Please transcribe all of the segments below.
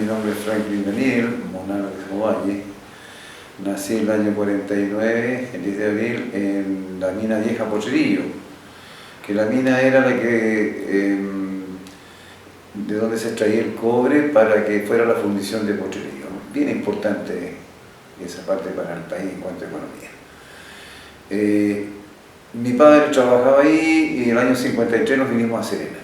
mi nombre es Franklin Daniel Monarca de Ovalle. Nací el año 49, el 10 de abril, en la mina Vieja Potrerillo, que la mina era la que, de donde se extraía el cobre para que fuera la fundición de Potrerillo. Bien importante esa parte para el país en cuanto a economía. Mi padre trabajaba ahí y en el año 53 nos vinimos a Serena.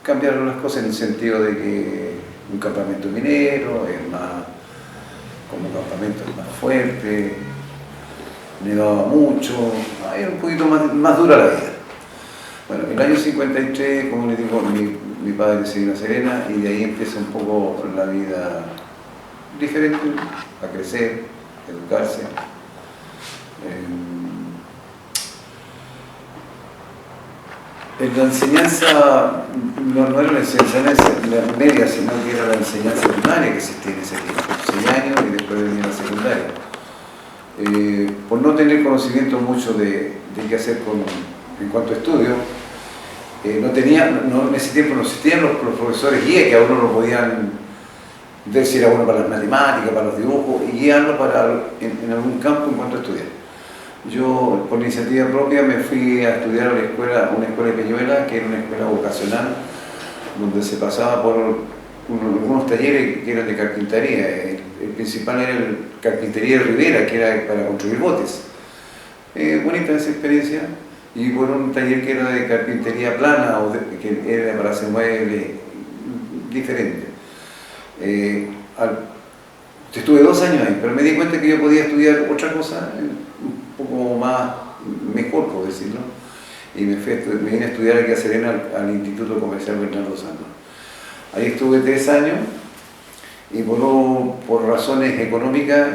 Cambiaron las cosas en el sentido de que un campamento minero es más, como campamento es más fuerte, nevaba mucho, era un poquito más dura la vida. Bueno, en el año 53, como les digo, mi padre se vino a Serena y de ahí empieza un poco la vida diferente, a crecer, educarse. La enseñanza no era la enseñanza media, sino que era la enseñanza primaria que existía en ese tiempo, 6 años y después venía la secundaria. Por no tener conocimiento mucho de qué hacer en cuanto a estudio, en ese tiempo no existían los profesores guía que a uno lo podían ver si era bueno para las matemáticas, para los dibujos y guiarlo en algún campo en cuanto a estudiar. Yo, por iniciativa propia, me fui a estudiar a una escuela de Peñuela, que era una escuela vocacional, donde se pasaba por algunos talleres que eran de carpintería. El principal era el carpintería de Rivera, que era para construir botes. Bonita esa experiencia. Y por un taller que era de carpintería plana, que era para hacer muebles, diferente. Estuve 2 años ahí, pero me di cuenta que yo podía estudiar otra cosa, un poco mejor, por decirlo, y me vine a estudiar aquí a Serena al Instituto Comercial Bernardo Sanders. Ahí estuve 3 años y por razones económicas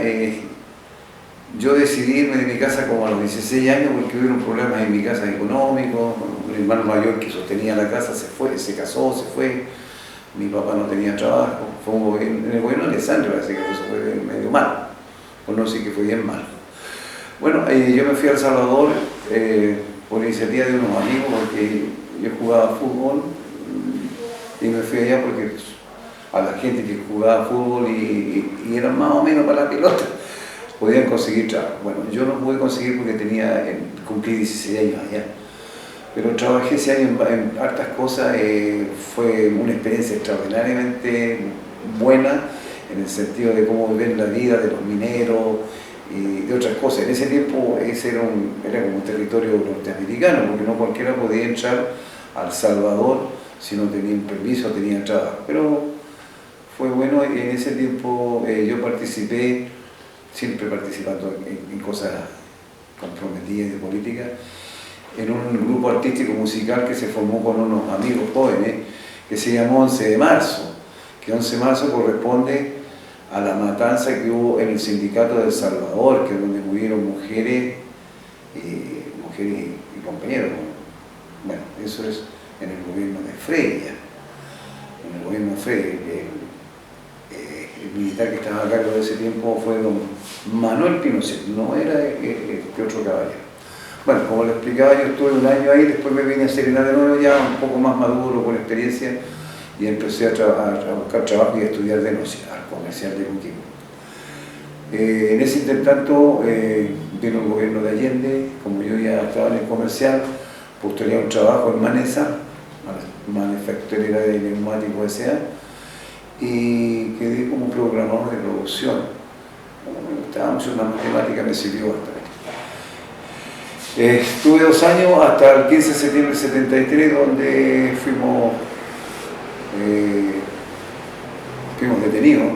yo decidí irme de mi casa como a los 16 años porque hubieron problemas en mi casa económicos. Un hermano mayor que sostenía la casa se casó, se fue. Mi papá no tenía trabajo, fue en el gobierno de Alessandro, así que eso fue medio mal, por no decir que fue bien mal. Bueno, yo me fui a El Salvador por iniciativa de unos amigos, porque yo jugaba fútbol y me fui allá porque a la gente que jugaba fútbol y eran más o menos para la pelota, podían conseguir trabajo. Bueno, yo no pude conseguir porque cumplí 16 años allá. Pero trabajé ese año en hartas cosas, fue una experiencia extraordinariamente buena en el sentido de cómo ver la vida de los mineros y de otras cosas. En ese tiempo ese era como un territorio norteamericano, porque no cualquiera podía entrar a El Salvador si no tenían permiso, tenían trabajo. Pero fue bueno, y en ese tiempo yo participé, siempre participando en cosas comprometidas de política, en un grupo artístico musical que se formó con unos amigos jóvenes que se llamó 11 de marzo, que 11 de marzo corresponde a la matanza que hubo en el sindicato de El Salvador, que es donde murieron mujeres y compañeros. Bueno, eso es en el gobierno de Freire. En el gobierno de Freire, el militar que estaba a cargo de ese tiempo fue don Manuel Pinochet, no era que otro caballero. Bueno, como le explicaba, yo estuve 1 año ahí, después me vine a Serena de nuevo, ya un poco más maduro, con experiencia, y empecé a buscar trabajo y a estudiar denuncia al comercial de Coquimbo. En ese intertanto vino el gobierno de Allende, como yo ya estaba en el comercial, postulé un trabajo en Manesa, manufacturera de neumáticos S.A., y quedé como programador de producción. Como me gustaba mucho la matemática, me sirvió bastante. Estuve 2 años hasta el 15 de septiembre del 73, donde fuimos detenidos,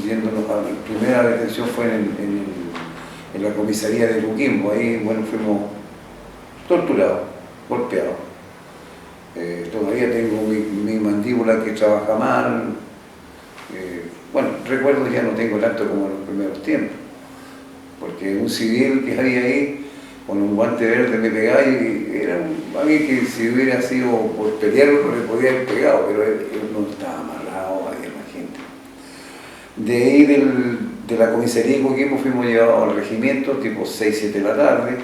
yéndonos a la primera detención fue en la comisaría de Coquimbo. Ahí, bueno, fuimos torturados, golpeados. Todavía tengo mi mandíbula que trabaja mal. Bueno, recuerdos ya no tengo tanto como en los primeros tiempos, porque un civil que había ahí con un guante verde me pegaba y era alguien que si hubiera sido por pelearlo no le podía haber pegado, pero él no estaba amarrado, había más gente. De ahí de la comisaría de Coquimbo fuimos llevados al regimiento tipo 6, 7 de la tarde.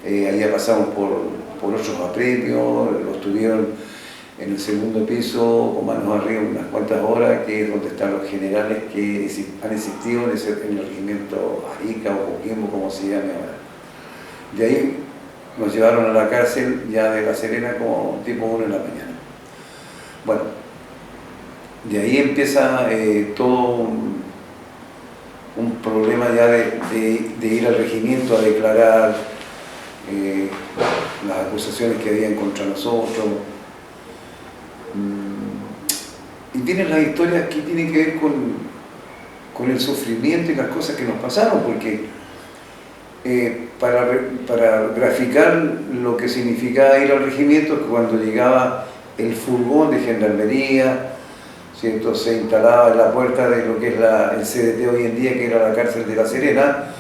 Allá pasamos por otros apremios, los tuvieron en el segundo piso, con manos arriba, unas cuantas horas, que es donde están los generales que han existido en el regimiento Arica o Coquimbo, como se llame ahora. De ahí nos llevaron a la cárcel ya de La Serena como tipo 1 de la mañana. Bueno, de ahí empieza todo un problema ya de ir al regimiento a declarar las acusaciones que habían contra nosotros. Y tienen las historias que tienen que ver con el sufrimiento y las cosas que nos pasaron, porque para graficar lo que significaba ir al regimiento, que cuando llegaba el furgón de gendarmería, ¿cierto?, se instalaba en la puerta de lo que es el CDT hoy en día, que era la cárcel de La Serena,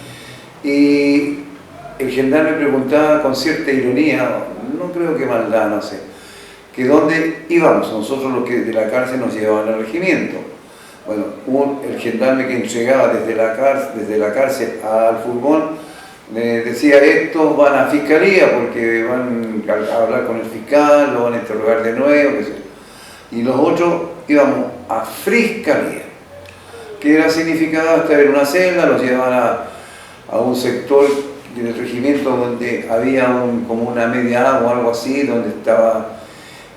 y el gendarme preguntaba con cierta ironía, no creo que maldad, no sé, que dónde íbamos nosotros los que de la cárcel nos llevaban al regimiento. Bueno, el gendarme que entregaba desde la cárcel al furgón decía: estos van a fiscalía porque van a hablar con el fiscal, lo van a interrogar de nuevo, qué sé yo. Y los otros íbamos a friscalía, que era significado estar en una celda, los llevaban a un sector del regimiento donde había como una media agua o algo así, donde estaba,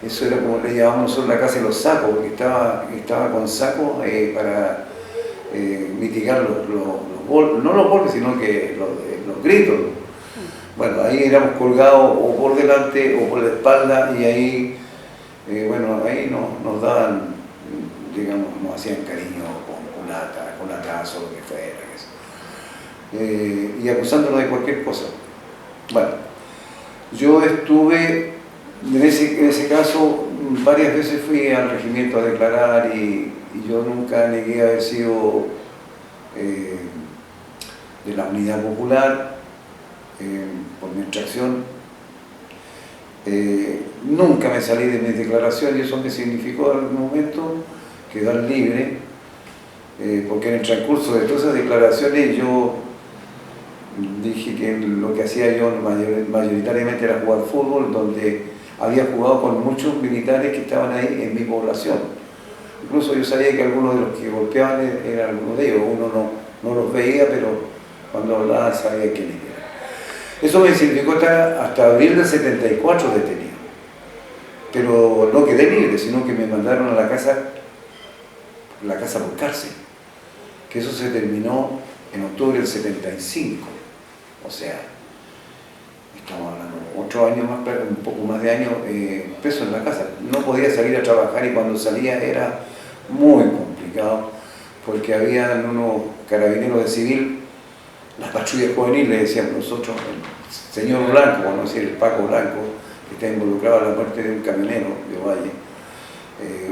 eso era como le llamábamos nosotros la casa de los sacos, porque estaba con sacos para mitigar no los golpes, sino que los gritos. Bueno, ahí éramos colgados o por delante o por la espalda, y ahí, ahí nos daban, digamos, nos hacían cariño con atraso, lo que fuera, y acusándonos de cualquier cosa. Bueno, yo estuve, en ese caso, varias veces fui al regimiento a declarar, y yo nunca negué haber sido de la Unidad Popular, por mi extracción. Nunca me salí de mi declaración, y eso me significó en algún momento quedar libre, porque en el transcurso de todas esas declaraciones yo dije que lo que hacía yo mayoritariamente era jugar fútbol, donde había jugado con muchos militares que estaban ahí en mi población. Incluso yo sabía que algunos de los que golpeaban eran algunos de ellos. Uno no los veía, pero cuando hablaban sabía quién era. Eso me significó estar hasta abril del 74 detenido. Pero no quedé libre, sino que me mandaron a la casa por cárcel. Que eso se terminó en octubre del 75. O sea, estamos hablando de 8 años más, un poco más de años preso en la casa. No podía salir a trabajar, y cuando salía era muy complicado, porque habían unos carabineros de civil, las patrullas juveniles, le decíamos nosotros, el señor Blanco, vamos a decir el Paco Blanco, que está involucrado en la muerte de un camionero de Valle,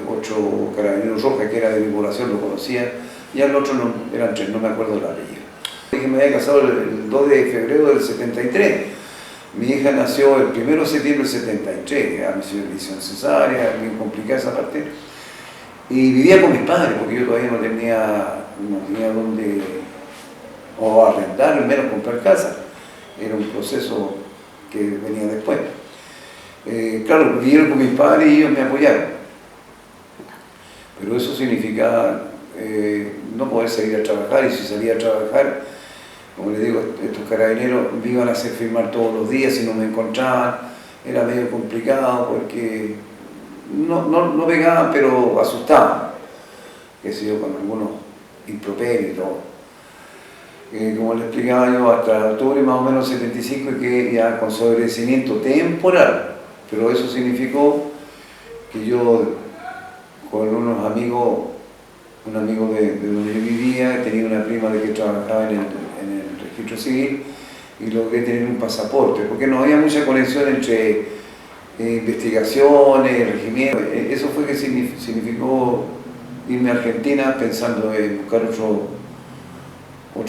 8 carabineros rojas, que era de mi población, lo conocía, y al otro eran 3, no me acuerdo de la apellido. Que me había casado el 2 de febrero del 73. Mi hija nació el 1 de septiembre del 73, a mi visión cesárea, bien complicada esa parte. Y vivía con mis padres, porque yo todavía no tenía dónde o arrendar, al menos comprar casa. Era un proceso que venía después. Claro, vivieron con mis padres y ellos me apoyaron. Pero eso significaba no poder salir a trabajar, y si salía a trabajar, como les digo, estos carabineros me iban a hacer firmar todos los días si no me encontraban. Era medio complicado porque no pegaban, pero asustaban, qué sé yo, con algunos improperios y todo. Como les explicaba yo, hasta octubre más o menos 75, y que ya con sobrecimiento temporal, pero eso significó que yo, con unos amigos, un amigo de donde yo vivía, tenía una prima de que trabajaba en el registro civil, y logré tener un pasaporte, porque no había mucha conexión entre investigaciones, regimiento. Eso fue que significó irme a Argentina pensando en buscar otro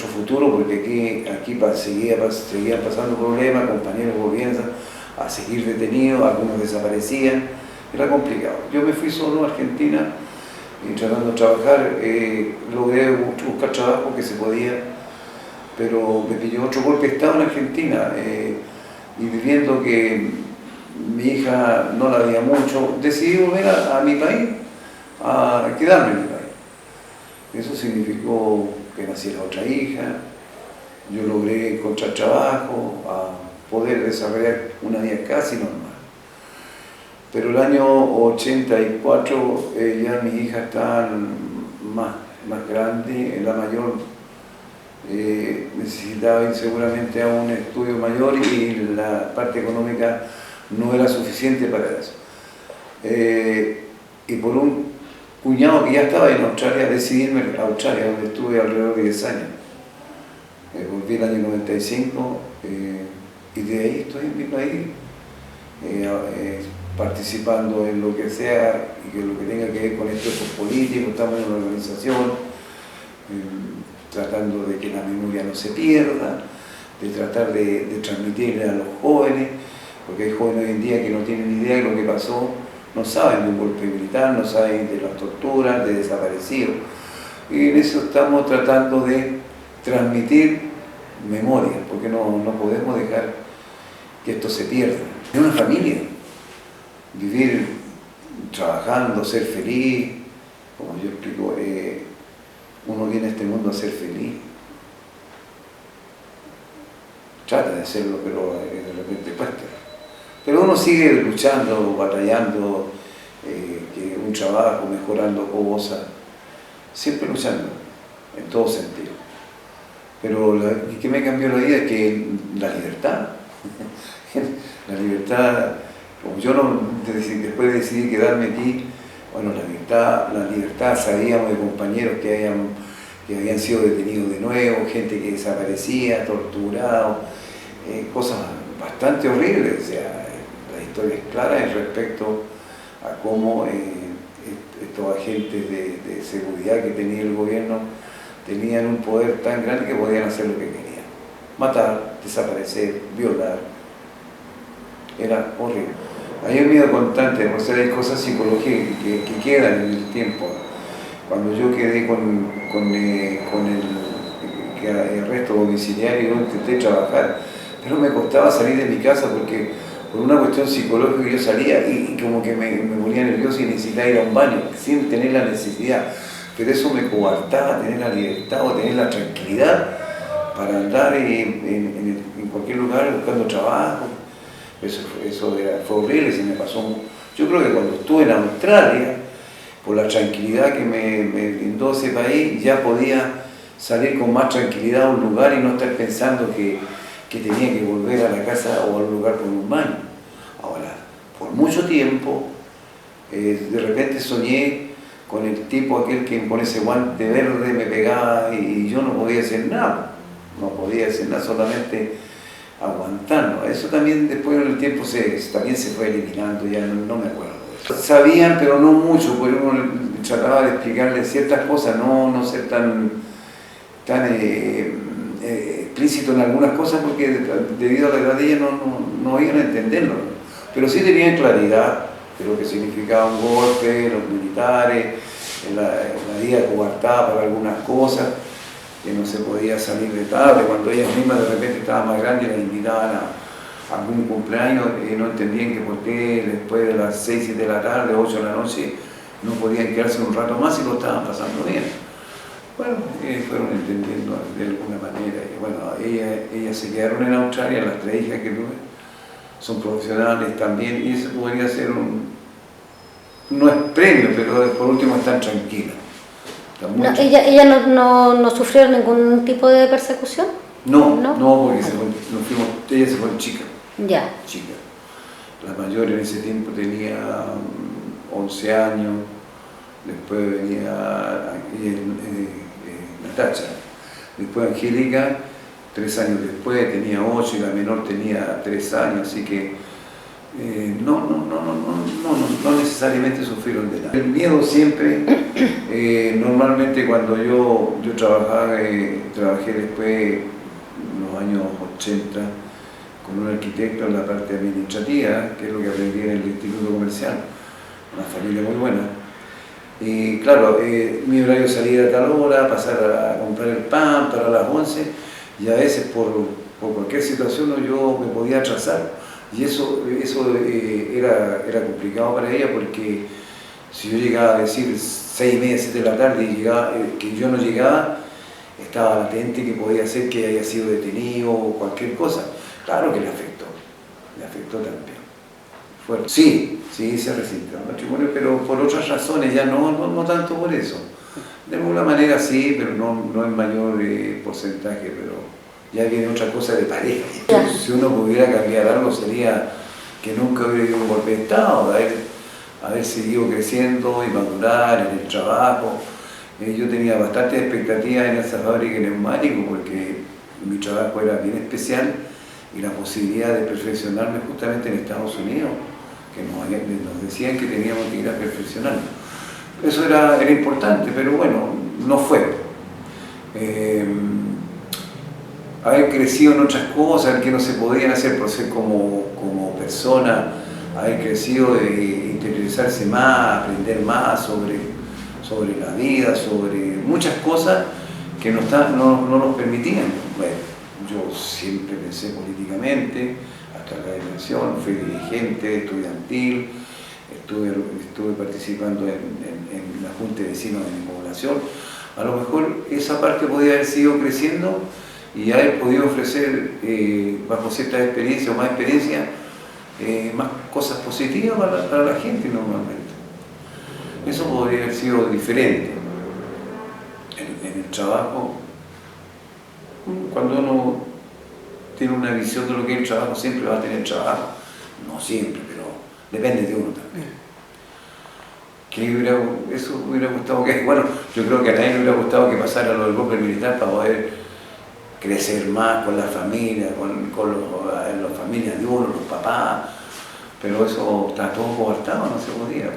futuro, porque aquí seguían pasando problemas, compañeros volvían a seguir detenidos, algunos desaparecían, era complicado. Yo me fui solo a Argentina, y tratando de trabajar, logré buscar trabajo que se podía, pero me pilló otro golpe de estado en Argentina, y viviendo que mi hija no la veía mucho, decidí volver a mi país, a quedarme en mi país. Eso significó que naciera otra hija, yo logré encontrar trabajo, a poder desarrollar una vida casi normal. Pero el año 84 ya mis hijas estaban más grandes, la mayor necesitaba ir seguramente a un estudio mayor y la parte económica no era suficiente para eso. Y por un cuñado que ya estaba en Australia, decidí irme a Australia, donde estuve alrededor de 10 años. Volví el año 95 y de ahí estoy en mi país, participando en lo que sea y que lo que tenga que ver con estos políticos. Estamos en una organización tratando de que la memoria no se pierda, de tratar de transmitirle a los jóvenes, porque hay jóvenes hoy en día que no tienen idea de lo que pasó, no saben de un golpe militar, no saben de las torturas, de desaparecidos. Y en eso estamos tratando de transmitir memoria, porque no podemos dejar que esto se pierda. Es una familia, vivir trabajando, ser feliz, como yo explico, uno viene a este mundo a ser feliz. Trata de serlo, pero de repente cuesta. Pero uno sigue luchando, batallando, que un trabajo, mejorando cosas, siempre luchando, en todo sentido. Pero ¿qué me cambió la vida? Que la libertad. La libertad, como yo después decidí quedarme aquí, bueno, la libertad, sabíamos de compañeros que habían sido detenidos de nuevo, gente que desaparecía, torturado, cosas bastante horribles. O sea, la historia es clara respecto a cómo estos agentes de seguridad que tenía el gobierno tenían un poder tan grande que podían hacer lo que querían. Matar, desaparecer, violar. Era horrible. Hay un miedo constante, porque hay cosas psicológicas que quedan en el tiempo. Cuando yo quedé con el arresto domiciliario, yo intenté trabajar, pero me costaba salir de mi casa porque por una cuestión psicológica yo salía y como que me ponía nervioso y necesitaba ir a un baño, sin tener la necesidad. Pero eso me coartaba tener la libertad o tener la tranquilidad para andar en cualquier lugar buscando trabajo. Eso fue horrible, se me pasó. Yo creo que cuando estuve en Australia, por la tranquilidad que me brindó ese país, ya podía salir con más tranquilidad a un lugar y no estar pensando que tenía que volver a la casa o a un lugar por un baño. Ahora, por mucho tiempo, de repente soñé con el tipo aquel que con ese guante verde me pegaba y yo no podía hacer nada. No podía hacer nada, solamente aguantando. Eso también después en el tiempo también se fue eliminando, ya no me acuerdo de eso. Sabían, pero no mucho, porque uno trataba de explicarles ciertas cosas, no ser tan explícito en algunas cosas, porque debido a la edad de ellas no iban a entenderlo. Pero sí tenían claridad de lo que significaba un golpe, los militares, la vida coartada para algunas cosas, que no se podía salir de tarde, cuando ellas mismas de repente estaban más grandes, las invitaban a algún cumpleaños y no entendían que por qué después de las 6, 7 de la tarde, 8 de la noche, no podían quedarse un rato más y lo estaban pasando bien. Bueno, fueron entendiendo de alguna manera. Y bueno, ellas se quedaron en Australia, las 3 hijas que tuve, son profesionales también, y eso podría ser no es premio, pero por último están tranquilas. ¿Ellas no sufrieron ningún tipo de persecución? No, porque ellas se fueron chicas. Ya. Chicas. La mayor en ese tiempo tenía 11 años, después venía Natacha, después Angélica, 3 años después tenía 8 y la menor tenía 3 años, así que no necesariamente sufrieron de nada. El miedo siempre, normalmente cuando yo trabajé después, en los años 80, con un arquitecto en la parte administrativa, que es lo que aprendí en el Instituto Comercial, una familia muy buena. Y claro, mi horario salía a tal hora, pasar a comprar el pan para las 11, y a veces por cualquier situación yo me podía atrasar. Y eso era complicado para ella porque si yo llegaba a decir 6:30, 7 de la tarde y que yo no llegaba, estaba latente que podía ser que haya sido detenido o cualquier cosa. Claro que le afectó también. Sí, se resintió el matrimonio, pero por otras razones, ya no tanto por eso. De alguna manera sí, pero no en mayor porcentaje, pero ya viene otra cosa de pareja. Si uno pudiera cambiar algo sería que nunca hubiera habido un golpe de Estado, haber seguido creciendo y madurar en el trabajo. Yo tenía bastante expectativas en esa fábrica de neumáticos porque mi trabajo era bien especial y la posibilidad de perfeccionarme justamente en Estados Unidos, que nos decían que teníamos que ir a perfeccionarnos. Eso era importante, pero bueno, no fue. Haber crecido en otras cosas que no se podían hacer por ser como persona, haber crecido de interiorizarse más, aprender más sobre la vida, sobre muchas cosas que no nos permitían. Bueno, yo siempre pensé políticamente, hasta la elección, fui dirigente estudiantil, estuve participando en la Junta de Vecinos de mi población. A lo mejor esa parte podía haber sido creciendo y haber podido ofrecer, bajo cierta experiencia o más experiencia, más cosas positivas para la gente normalmente. Eso podría haber sido diferente. En el trabajo, cuando uno tiene una visión de lo que es el trabajo, siempre va a tener trabajo. No siempre, pero depende de uno también. Eso hubiera gustado que, bueno, yo creo que a nadie le hubiera gustado que pasara lo del golpe militar para poder crecer más con la familia, con las familias de uno, los papás, pero eso está todo coartado, no se podía.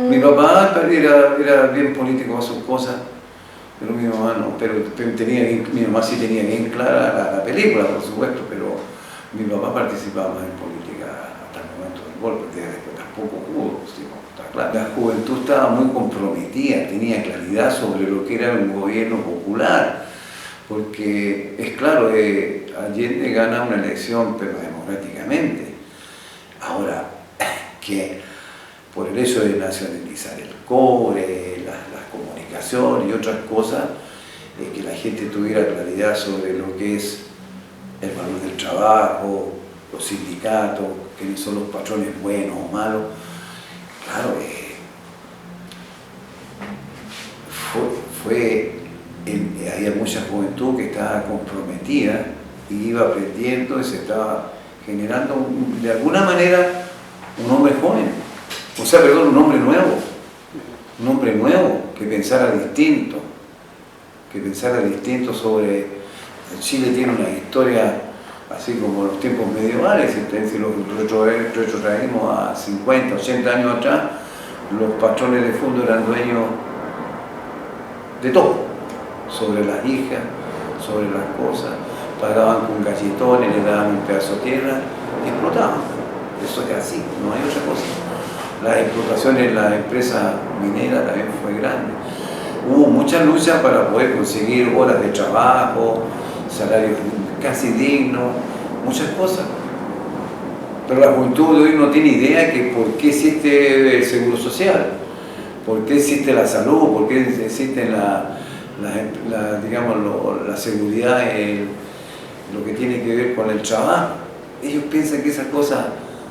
Mi papá era bien político a sus cosas, pero mi mamá no, pero mi mamá sí tenía bien clara la película, por supuesto, pero mi papá participaba más en política hasta el momento del golpe, después tampoco pudo, ¿sí? Está claro. La juventud estaba muy comprometida, tenía claridad sobre lo que era un gobierno popular, porque es claro, Allende gana una elección, pero democráticamente. Ahora, que por el hecho de nacionalizar el cobre, las comunicaciones y otras cosas, que la gente tuviera claridad sobre lo que es el valor del trabajo, los sindicatos, quiénes son los patrones buenos o malos. Claro, había mucha juventud que estaba comprometida y iba aprendiendo y se estaba generando de alguna manera un hombre joven, un hombre nuevo que pensara distinto sobre... Chile tiene una historia así como los tiempos medievales, si lo retrotraemos a 50, 80 años atrás, los patrones de fondo eran dueños de todo, sobre las hijas, sobre las cosas, pagaban con galletones, le daban un pedazo de tierra y explotaban. Eso es así, no hay otra cosa. La explotación en la empresa minera también fue grande. Hubo mucha lucha para poder conseguir horas de trabajo, salarios casi dignos, muchas cosas. Pero la juventud de hoy no tiene idea que por qué existe el seguro social, por qué existe la salud, por qué existe la seguridad en lo que tiene que ver con el trabajo. Ellos piensan que esas cosas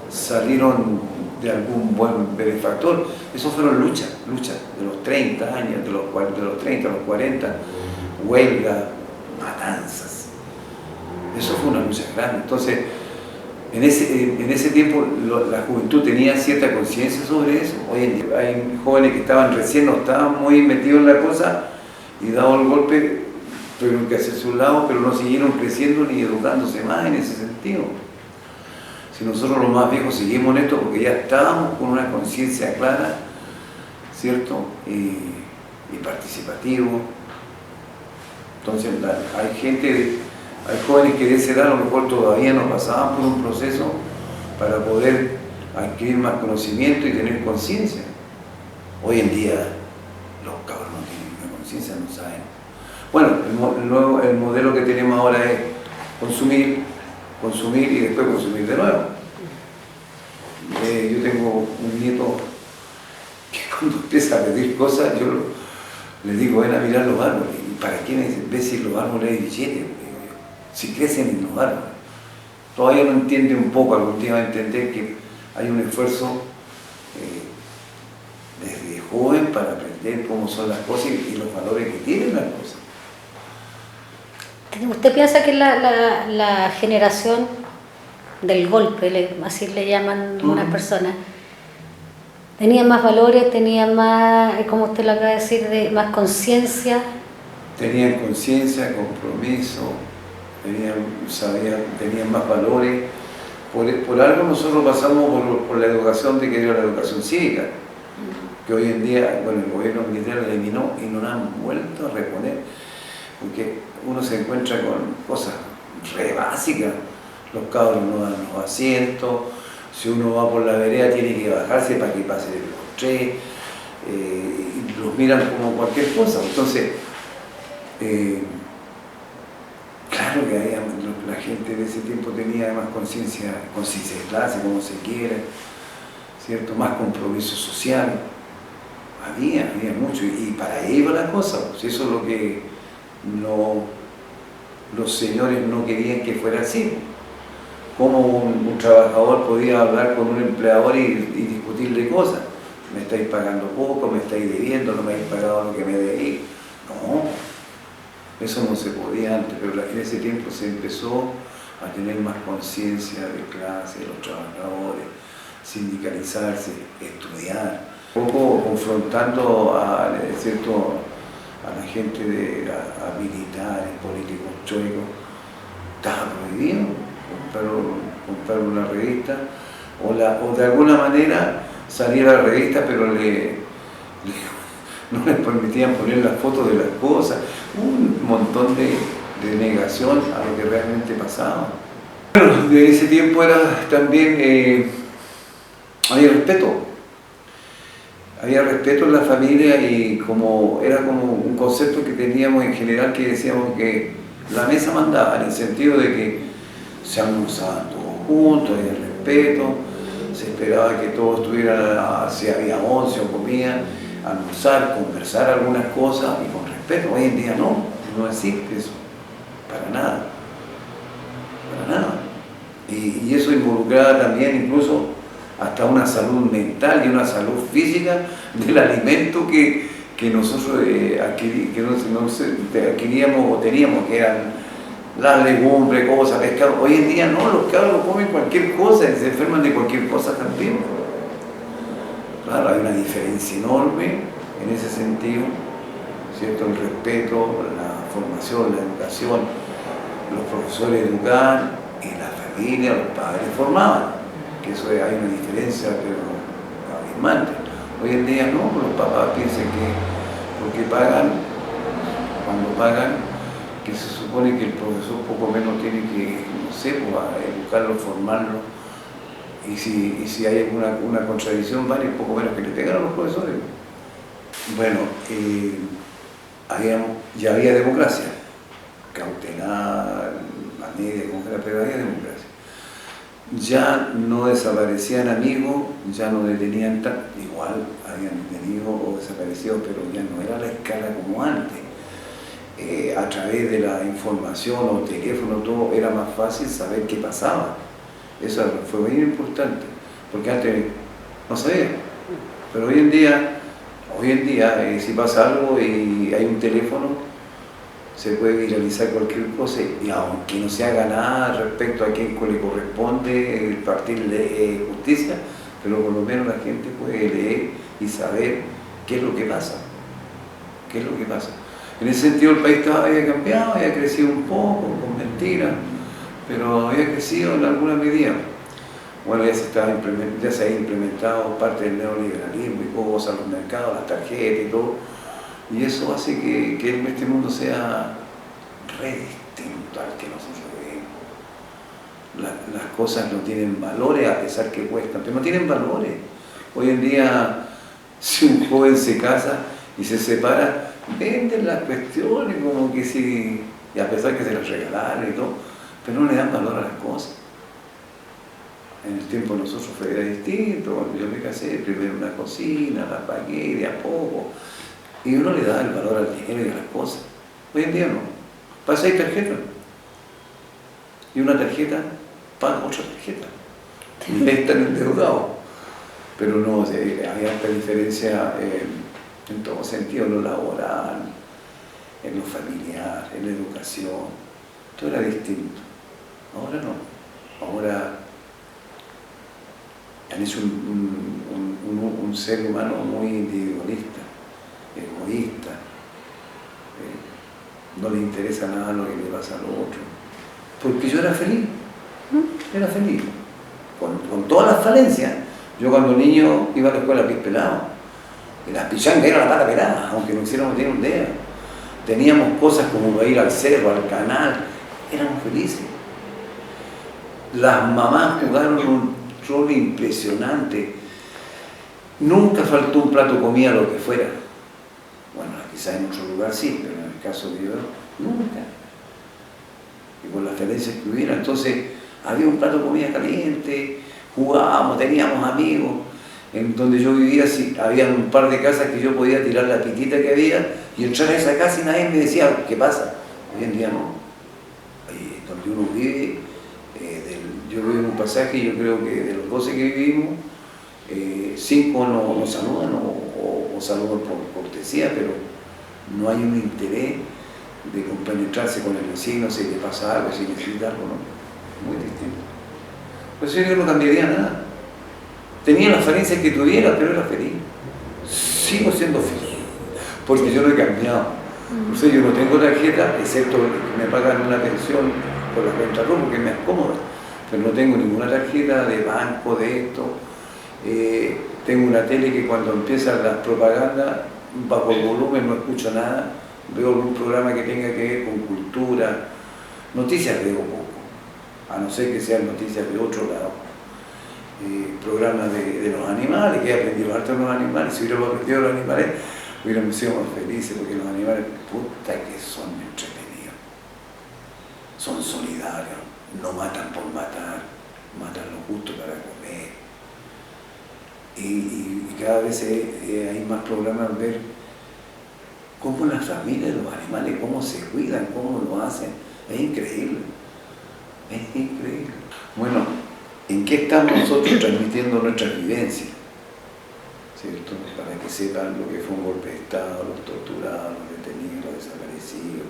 salieron de algún buen benefactor. Eso fueron luchas de los 30 años, de los 30 a los 40, huelga, matanzas. Eso fue una lucha grande. Entonces, en ese tiempo la juventud tenía cierta conciencia sobre eso. Hoy en día hay jóvenes que no estaban muy metidos en la cosa y dado el golpe, tuvieron que hacerse un lado, pero no siguieron creciendo ni educándose más en ese sentido. Si nosotros los más viejos seguimos en esto porque ya estábamos con una conciencia clara, ¿cierto? Y participativo. Entonces hay jóvenes que de esa edad a lo mejor todavía no pasaban por un proceso para poder adquirir más conocimiento y tener conciencia. Hoy en día los cabros no tienen ninguna conciencia, no saben. Bueno, el modelo que tenemos ahora es consumir y después consumir de nuevo. yo tengo un nieto que cuando empieza a pedir cosas, yo le digo, ven a mirar los árboles. ¿Y para qué me dicen? ¿Ves si los árboles hay billetes? Si crecen en los árboles. Todavía no entiende un poco, algún día va a entender que hay un esfuerzo desde joven para aprender cómo son las cosas y los valores que tienen las cosas. ¿Usted piensa que la generación del golpe, así le llaman algunas personas, tenía más valores, tenía más, como usted lo acaba de decir, más conciencia? Tenían conciencia, compromiso, tenían más valores. Por algo nosotros pasamos por la educación de que era la educación cívica, que hoy en día, bueno, el gobierno militar la eliminó y no la han vuelto a reponer, porque uno se encuentra con cosas re básicas. Los cabros no dan los asientos, si uno va por la vereda tiene que bajarse para que pase los tres, y los miran como cualquier cosa. Entonces, claro que la gente de ese tiempo tenía más conciencia de clase, como se quiere, ¿cierto? Más compromiso social. Había mucho, y para ahí iba la cosa, pues eso es lo que los señores no querían que fuera así. Cómo un trabajador podía hablar con un empleador y discutirle cosas. Me estáis pagando poco, me estáis debiendo, no me habéis pagado lo que me debí. No, eso no se podía antes, pero en ese tiempo se empezó a tener más conciencia de clase, de los trabajadores, sindicalizarse, estudiar. Un poco confrontando a la gente, a militares, políticos chuecos, estaba prohibido comprar una revista o de alguna manera salir a la revista, pero no les permitían poner las fotos de las cosas, un montón de negación a lo que realmente pasaba. Bueno, de ese tiempo también había respeto en la familia, y era como un concepto que teníamos en general, que decíamos que la mesa mandaba, en el sentido de que se almorzaban todos juntos, había respeto, se esperaba que todos estuvieran, si había once o comida, almorzar, conversar algunas cosas y con respeto. Hoy en día no existe eso, para nada. Y eso involucraba también incluso hasta una salud mental y una salud física del alimento que nosotros adquiríamos o teníamos, que eran las legumbres, cosas, pescado. Hoy en día no, los cabros comen cualquier cosa y se enferman de cualquier cosa también. Claro, hay una diferencia enorme en ese sentido, ¿cierto? El respeto, la formación, la educación, los profesores educaban y la familia, los padres formaban, que eso hay una diferencia, pero abismante. Hoy en día no, los papás piensan que porque cuando pagan, que se supone que el profesor poco menos tiene que, no sé, educarlo, formarlo, y si hay una contradicción, vale poco menos que le pegan a los profesores. Bueno, ya había democracia, cautelar, la media, pero había democracia. Ya no desaparecían amigos, ya no detenían igual habían detenido o desaparecido, pero ya no era la escala como antes. A través de la información o teléfono, todo era más fácil saber qué pasaba. Eso fue muy importante, porque antes no sabía. Pero hoy en día, si pasa algo y hay un teléfono, se puede viralizar cualquier cosa, y aunque no se haga nada respecto a quién le corresponde impartirle justicia, pero por lo menos la gente puede leer y saber qué es lo que pasa. En ese sentido el país había cambiado, había crecido un poco, con mentiras, pero había crecido en alguna medida. Bueno, ya se había implementado parte del neoliberalismo y cosas, los mercados, las tarjetas y todo, y eso hace que este mundo sea re distinto al que nosotros vemos. Las cosas no tienen valores, a pesar que cuestan, pero no tienen valores. Hoy en día, si un joven se casa y se separa, venden las cuestiones como que sí, y a pesar que se las regalaron y todo, pero no le dan valor a las cosas. En el tiempo de nosotros era distinto, cuando yo me casé, primero una cocina, la pagué de a poco, y uno le da el valor al dinero y a las cosas. Hoy en día no. Pasa 6 tarjetas, y una tarjeta paga otra tarjeta, y están endeudados. Pero no, hay harta diferencia en todo sentido, en lo laboral, en lo familiar, en la educación, todo era distinto. Ahora no, ahora han hecho un ser humano muy individualista, egoísta, no le interesa nada lo que le pasa al otro, porque yo era feliz, con todas las falencias. Yo cuando niño iba a la escuela a pies pelados, y las pichangas era la pata pelada, aunque no hiciéramos ni un dedo. Teníamos cosas como ir al cerro, al canal, éramos felices. Las mamás jugaron un rol impresionante. Nunca faltó un plato de comida, lo que fuera. Bueno, quizás en otro lugar sí, pero en el caso de yo, nunca. Y con las falencias que hubiera, entonces había un plato de comida caliente, jugábamos, teníamos amigos. En donde yo vivía, sí, había un par de casas que yo podía tirar la pitita que había y entrar a esa casa y nadie me decía, ¿qué pasa? Hoy en día no. Donde uno vive, yo vivo en un pasaje y yo creo que de los 12 que vivimos, 5 no saludan o saludan por cortesía, pero no hay un interés de compenetrarse con el vecino si le pasa algo, si necesita algo, ¿no? Muy distinto. Por eso yo no cambiaría nada. Tenía las falencias que tuviera, pero era feliz. Sigo siendo feliz, porque yo no he cambiado. O sea, yo no tengo tarjeta, excepto que me pagan una pensión por la cuenta RUM, porque me acomoda. Pero no tengo ninguna tarjeta de banco, de esto. Tengo una tele que cuando empiezan las propagandas, bajo el volumen no escucho nada. Veo algún programa que tenga que ver con cultura. Noticias veo poco, a no ser que sean noticias de otro lado. Programas de los animales, que he aprendido harto de los animales. Si hubiéramos aprendido de los animales, hubiéramos sido más felices, porque los animales, puta que son entretenidos. Son solidarios, no matan por matar, matan lo justo para comer. Y cada vez hay más programas ver cómo las familias de los animales, cómo se cuidan, cómo lo hacen. Es increíble, es increíble. Bueno, ¿en qué estamos nosotros transmitiendo nuestras vivencias? ¿Cierto? Para que sepan lo que fue un golpe de Estado, los torturados, los detenidos, los desaparecidos,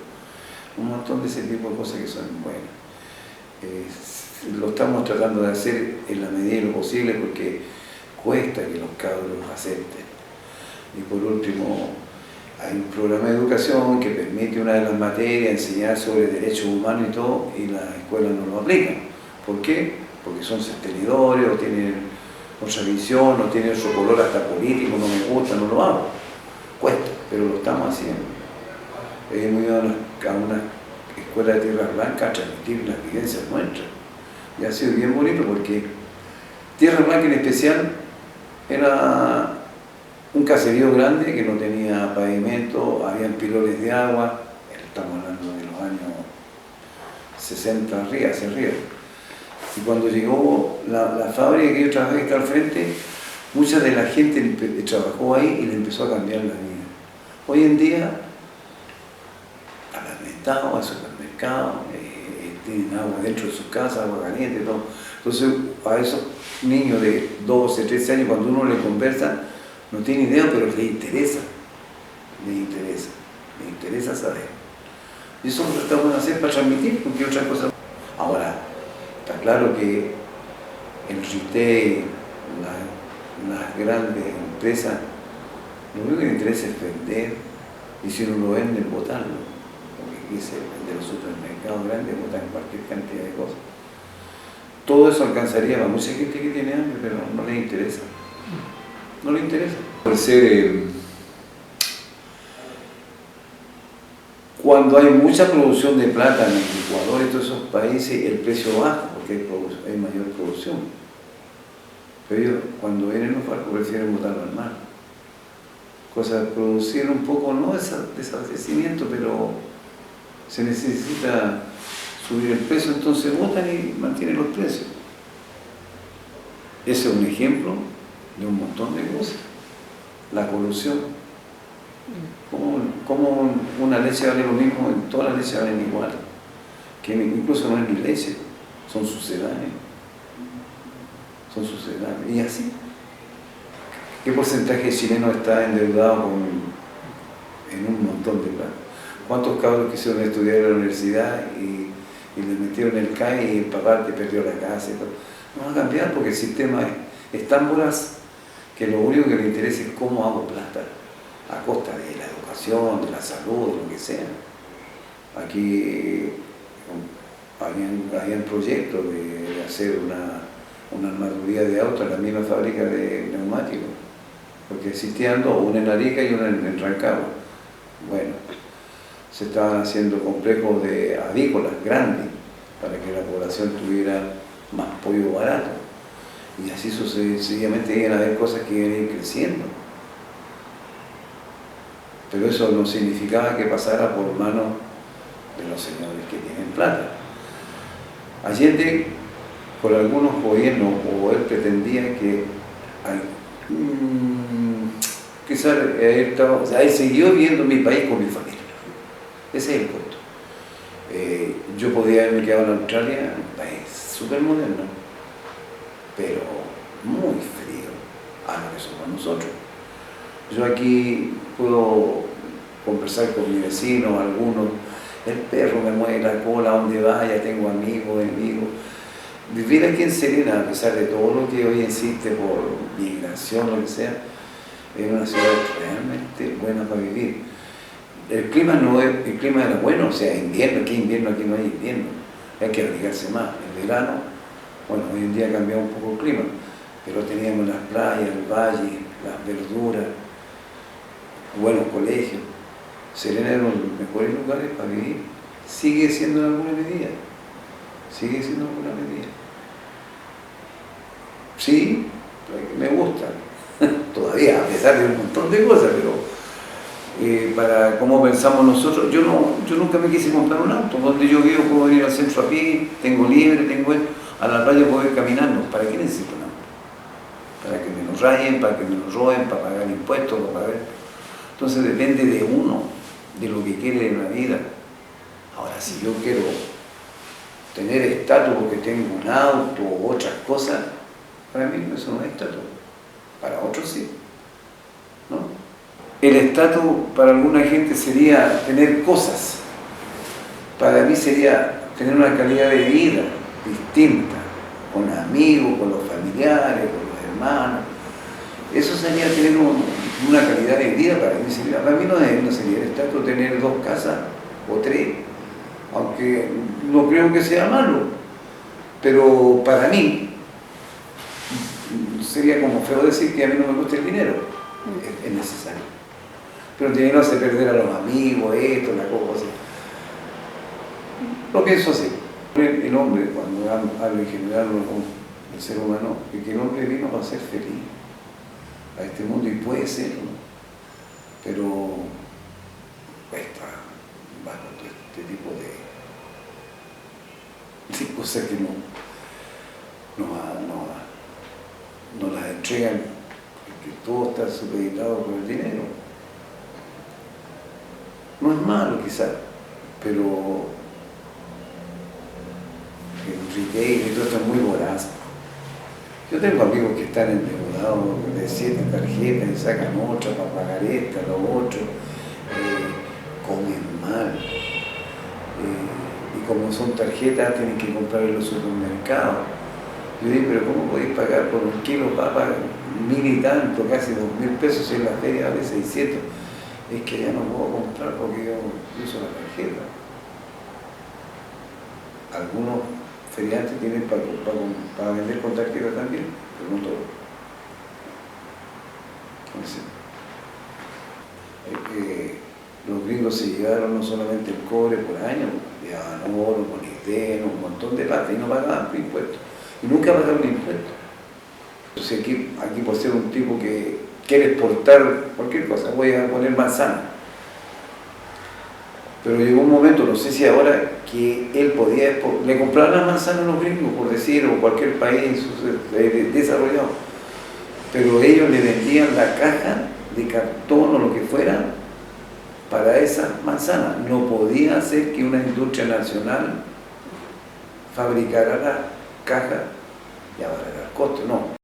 un montón de ese tipo de cosas que son buenas. Lo estamos tratando de hacer en la medida de lo posible porque cuesta que los cabros acepten. Y por último, hay un programa de educación que permite una de las materias enseñar sobre derechos humanos y todo, y las escuelas no lo aplican. ¿Por qué? Porque son tenedores, o tienen otra visión, o tienen otro color hasta político, no me gusta, no lo hago. Cuesta, pero lo estamos haciendo. Hemos ido a una escuela de Tierras Blancas a transmitir las vivencias nuestras. Y ha sido bien bonito porque Tierras Blancas en especial era un caserío grande que no tenía pavimento, habían pilones de agua, estamos hablando de los años 60 hacia arriba. Y cuando llegó la fábrica que yo trabajé, que está al frente, mucha de la gente trabajó ahí y le empezó a cambiar la vida. Hoy en día, alimentado al supermercado, tienen agua dentro de sus casas, agua caliente, todo. Entonces, a esos niños de 12, 13 años, cuando uno le conversa, no tiene idea, pero le interesa saber. Y eso lo tratamos de hacer para transmitir, porque otra cosa. Ahora, está claro que el retail, las grandes empresas, lo único que les interesa es vender, y si no lo venden, botarlo. Porque aquí se vende los supermercados grandes, botan cualquier cantidad de cosas. Todo eso alcanzaría para mucha gente que tiene hambre, pero no les interesa. No les interesa. Por ser, cuando hay mucha producción de plata en Ecuador y todos esos países, el precio baja porque hay mayor producción. Pero ellos, cuando vienen los barcos, prefieren botarlo al mar. Cosa de producir un poco, no desabastecimiento, pero se necesita subir el precio, entonces botan y mantienen los precios. Ese es un ejemplo de un montón de cosas. La colusión. ¿Cómo una leche vale lo mismo? Todas las leches valen igual. Que incluso no es ni leche, son sucedáneos. Son sucedáneos. Y así. ¿Qué porcentaje de chilenos está endeudado en un montón de plata? ¿Cuántos cabros quisieron estudiar en la universidad y les metieron el CAE y el papá te perdió la casa y todo? No va a cambiar porque el sistema es tan voraz que lo único que le interesa es cómo hago plata, a costa de la educación, de la salud, de lo que sea. Aquí habían proyectos de hacer una armaduría de auto en la misma fábrica de neumáticos, porque existían dos, una en Arica y una en Rancagua. Bueno, se estaban haciendo complejos de avícolas grandes para que la población tuviera más pollo barato. Y así sucesivamente iban a haber cosas que iban a ir creciendo. Pero eso no significaba que pasara por manos de los señores que tienen plata. Allende, por algunos gobiernos, o él pretendía que quizás él siguió viviendo en mi país con mi familia. Ese es el punto. Yo podía haberme quedado en Australia, un país súper moderno, pero muy frío a lo que somos nosotros. Yo aquí puedo conversar con mi vecino, algunos, el perro me mueve la cola donde vaya, tengo amigos, enemigos. Vivir aquí en Serena, a pesar de todo lo que hoy existe por migración, lo que sea, es una ciudad realmente buena para vivir. El clima era bueno, o sea, invierno, aquí no hay invierno, hay que abrigarse más. En verano, bueno, hoy en día ha cambiado un poco el clima, pero teníamos las playas, el valle, las verduras, buenos colegios. Serena era uno de los mejores lugares para vivir. Sigue siendo en alguna medida. Sí, me gusta. Todavía, a pesar de un montón de cosas, pero para cómo pensamos nosotros, yo nunca me quise comprar un auto. Donde yo vivo puedo ir al centro a pie, tengo libre, a la playa puedo ir caminando. ¿Para qué necesito un auto? Para que me lo rayen, para que me lo roben, para pagar impuestos, para pagar. Entonces depende de uno, de lo que quiere en la vida. Ahora, si yo quiero tener estatus porque tengo un auto u otras cosas, para mí eso no es estatus. Para otros sí, ¿no? El estatus para alguna gente sería tener cosas. Para mí sería tener una calidad de vida distinta, con amigos, con los familiares, con los hermanos. Eso sería tener una calidad de vida para mí. Para mí no sería el estatus tener 2 casas o 3, aunque no creo que sea malo, pero para mí sería como feo decir que a mí no me gusta el dinero. Es necesario. Pero el dinero hace perder a los amigos, esto, la cosa. Lo pienso así. El hombre, cuando hablo en general del ser humano, que el hombre vino para ser feliz a este mundo y puede serlo, pero cuesta bajo todo este tipo de cosas que no las entregan, porque todo está supeditado por el dinero. No es malo quizás, pero el retail y todo esto es muy voraz. Yo tengo amigos que están endeudados de 7 tarjetas y sacan otra para pagar esta, lo otro, comen mal. Y como son tarjetas, tienen que comprar en los supermercados. Yo digo, pero ¿cómo podéis pagar por un kilo papa 1.000 y tanto, casi 2.000 pesos, en la feria vale 600? Es que ya no puedo comprar porque yo uso la tarjeta. Algunos feriantes tienen para vender con tarjeta también, pero no todos. Los gringos se llevaron no solamente el cobre por año, llevaban oro, molibdeno, un montón de plata y no pagaban impuestos. Y nunca pagaron impuestos. Entonces aquí por ser un tipo que quiere exportar cualquier cosa, voy a poner manzana. Pero llegó un momento, no sé si ahora, que él podía, le compraban las manzanas a los gringos, por decir, o cualquier país desarrollado, pero ellos le vendían la caja de cartón o lo que fuera para esa manzana. No podía hacer que una industria nacional fabricara la caja y abaratar el costo, no.